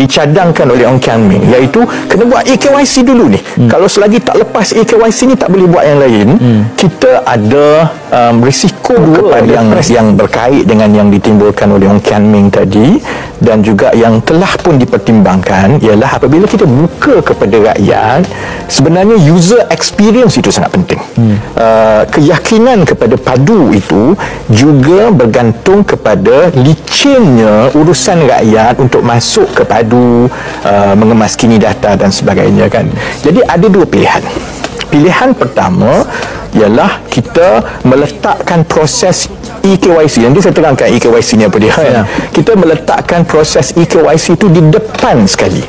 dicadangkan oleh Ong Kian Ming, iaitu kena buat eKYC dulu ni. Kalau selagi tak lepas eKYC ni tak boleh buat yang lain. Kita ada risiko kepada yang berkait dengan yang ditimbulkan oleh Ong Kian Ming tadi, dan juga yang telah pun dipertimbangkan ialah apabila kita buka kepada rakyat, sebenarnya user experience itu sangat penting. Keyakinan kepada padu itu juga bergantung kepada licinnya urusan rakyat untuk masuk ke padu, mengemaskini data dan sebagainya kan. Jadi ada dua pilihan. Pilihan pertama ialah kita meletakkan proses eKYC. Nanti saya terangkan eKYC ni apa dia. Kita meletakkan proses eKYC itu di depan sekali.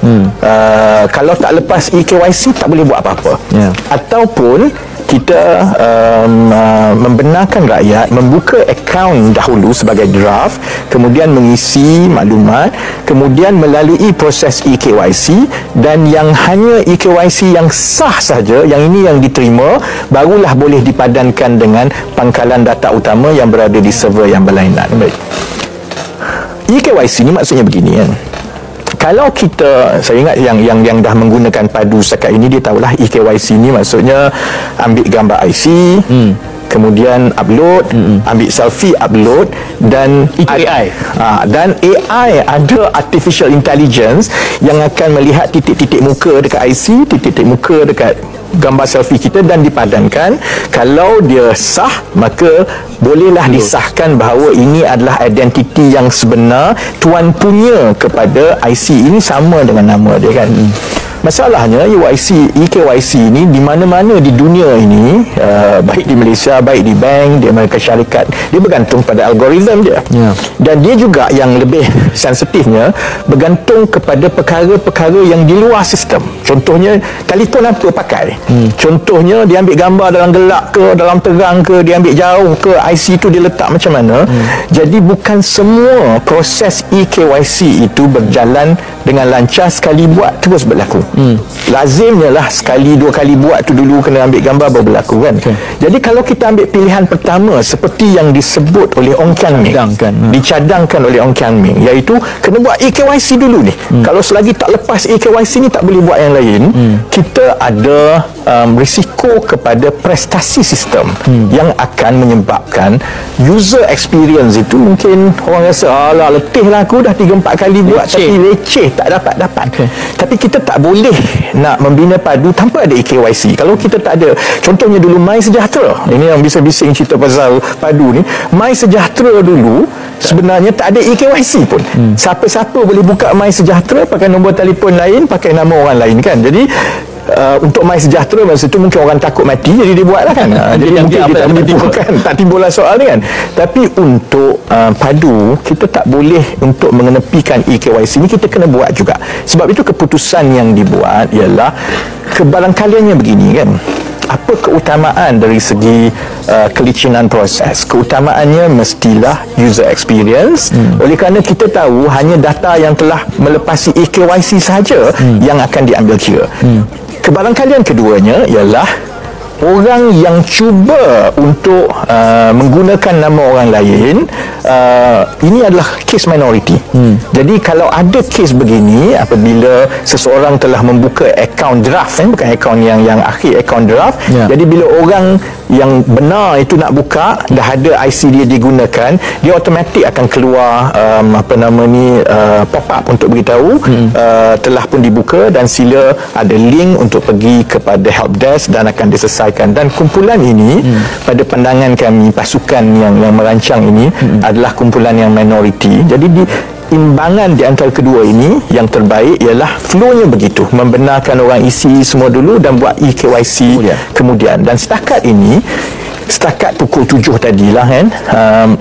Kalau tak lepas eKYC tak boleh buat apa-apa. Ataupun kita membenarkan rakyat membuka akaun dahulu sebagai draft, kemudian mengisi maklumat, kemudian melalui proses eKYC, dan yang hanya eKYC yang sah saja, yang ini yang diterima, barulah boleh dipadankan dengan pangkalan data utama yang berada di server yang berlainan. Baik. eKYC ni maksudnya begini kan. Kalau kita, saya ingat yang dah menggunakan padu setakat ini, dia tahulah eKYC ni maksudnya ambil gambar IC, kemudian upload, ambil selfie, upload, dan AI. Dan AI ada artificial intelligence yang akan melihat titik-titik muka dekat IC, titik-titik muka dekat gambar selfie kita, dan dipadankan. Kalau dia sah, maka bolehlah disahkan bahawa ini adalah identiti yang sebenar, tuan punya kepada IC ini sama dengan nama dia kan. Masalahnya eKYC ni di mana-mana di dunia ini, baik di Malaysia, baik di bank, di Amerika Syarikat, dia bergantung pada algoritma dia. Dan dia juga yang lebih sensitifnya bergantung kepada perkara-perkara yang di luar sistem. Contohnya telefon apa pakai. Contohnya dia ambil gambar dalam gelap ke, dalam terang ke, dia ambil jauh ke, IC tu dia letak macam mana. Jadi bukan semua proses eKYC itu berjalan dengan lancar sekali buat terus berlaku. Lazimnya lah sekali dua kali buat tu dulu kena ambil gambar baru berlaku kan. Jadi kalau kita ambil pilihan pertama seperti yang disebut oleh Ong Kian Ming, dicadangkan oleh Ong Kian Ming, iaitu kena buat eKYC dulu ni. Kalau selagi tak lepas eKYC ni tak boleh buat yang lain. Kita ada risiko kepada prestasi sistem yang akan menyebabkan user experience itu mungkin orang rasa alah letih lah aku dah 3-4 kali buat tapi leceh, tak dapat. Tapi kita tak boleh nak membina padu tanpa ada eKYC. Kalau kita tak ada, contohnya dulu MySejahtera, ini yang bising-bising cerita pasal padu ni, MySejahtera dulu sebenarnya tak ada eKYC pun. Siapa-siapa boleh buka MySejahtera pakai nombor telefon lain, pakai nama orang lain kan. Jadi untuk MySejahtera masa tu mungkin orang takut mati, jadi dia buat lah kan. Jadi mungkin kita menimbulkan, tak timbullah soal ni kan. Tapi untuk padu, kita tak boleh untuk mengenepikan eKYC ni, kita kena buat juga. Sebab itu keputusan yang dibuat ialah kebarangkaliannya begini kan. Apa keutamaan dari segi kelicinan proses? Keutamaannya mestilah user experience. Oleh kerana kita tahu hanya data yang telah melepasi eKYC sahaja yang akan diambil kira. Kebarangkalian keduanya ialah orang yang cuba untuk menggunakan nama orang lain, ini adalah case minority. Jadi kalau ada case begini, apabila seseorang telah membuka akaun draft, bukan akaun yang akhir, akaun draft, jadi bila orang yang benar itu nak buka, dah ada IC dia digunakan, dia automatik akan keluar pop up untuk beritahu telah pun dibuka, dan sila ada link untuk pergi kepada helpdesk dan akan diselesaikan. Dan kumpulan ini pada pandangan kami, pasukan yang merancang ini adalah kumpulan yang minoriti. Jadi imbangan di antara kedua ini yang terbaik ialah flow-nya begitu, membenarkan orang isi semua dulu dan buat eKYC kemudian. Dan setakat ini, setakat pukul 7 tadilah kan,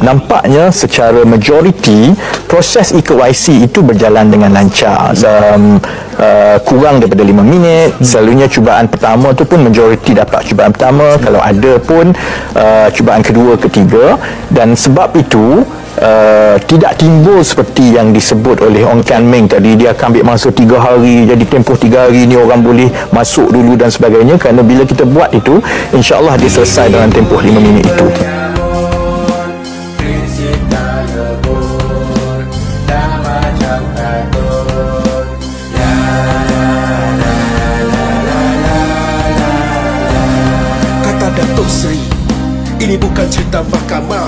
nampaknya secara majoriti proses eKYC itu berjalan dengan lancar. Kurang daripada 5 minit. Selalunya cubaan pertama tu pun majoriti dapat cubaan pertama, kalau ada pun cubaan kedua, ketiga. Dan sebab itu tidak timbul seperti yang disebut oleh Ong Kian Ming tadi, dia akan ambil masa 3 hari, jadi tempoh 3 hari ni orang boleh masuk dulu dan sebagainya. Kerana bila kita buat itu, insya-Allah dia selesai dalam tempoh 5 minit itu. Ini bukan cerita mahkamah.